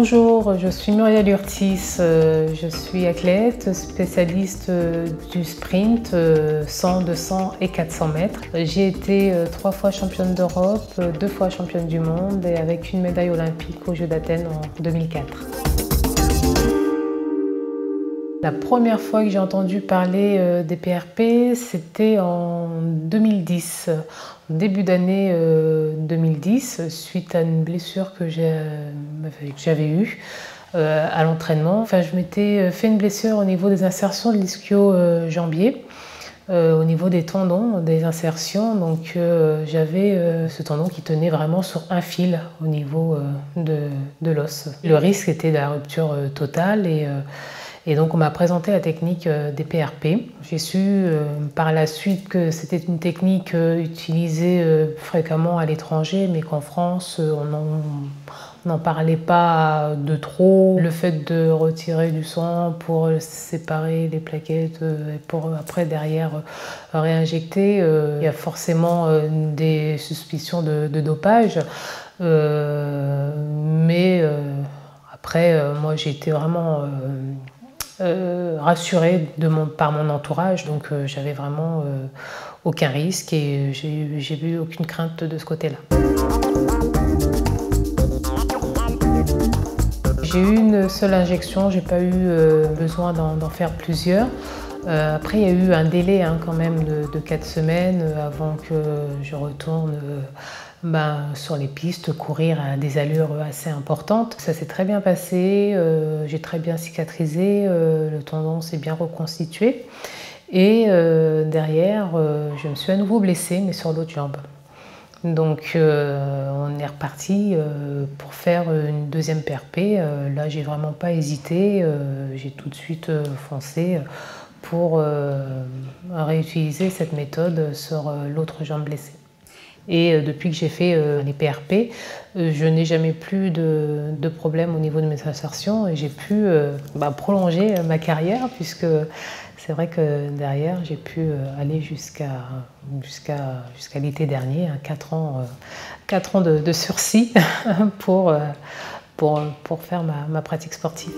Bonjour, je suis Muriel Urtis, je suis athlète, spécialiste du sprint 100, 200 et 400 mètres. J'ai été 3 fois championne d'Europe, 2 fois championne du monde et avec une médaille olympique aux Jeux d'Athènes en 2004. La première fois que j'ai entendu parler des PRP, c'était en 2010, au début d'année 2010, suite à une blessure que j'avais eue à l'entraînement. Enfin, je m'étais fait une blessure au niveau des insertions de l'ischio-jambier, au niveau des tendons, des insertions. Donc j'avais ce tendon qui tenait vraiment sur un fil au niveau de l'os. Le risque était de la rupture totale et donc on m'a présenté la technique des PRP. J'ai su par la suite que c'était une technique utilisée fréquemment à l'étranger, mais qu'en France on n'en parlait pas de trop. Le fait de retirer du sang pour séparer les plaquettes et pour après derrière réinjecter, il y a forcément des suspicions de dopage. Mais après, moi j'ai été vraiment rassurée par mon entourage, donc j'avais vraiment aucun risque et j'ai eu aucune crainte de ce côté-là. J'ai eu une seule injection, j'ai pas eu besoin d'en faire plusieurs. Après, il y a eu un délai quand même de 4 semaines avant que je retourne sur les pistes, courir à des allures assez importantes. Ça s'est très bien passé, j'ai très bien cicatrisé, le tendon s'est bien reconstitué. Et derrière, je me suis à nouveau blessée, mais sur l'autre jambe. Donc on est reparti pour faire une deuxième PRP. Là, j'ai vraiment pas hésité, j'ai tout de suite foncé pour réutiliser cette méthode sur l'autre jambe blessée. Et depuis que j'ai fait les PRP, je n'ai jamais plus de problème au niveau de mes insertions et j'ai pu prolonger ma carrière, puisque c'est vrai que derrière j'ai pu aller jusqu'à l'été dernier, 4 ans de sursis pour faire ma pratique sportive.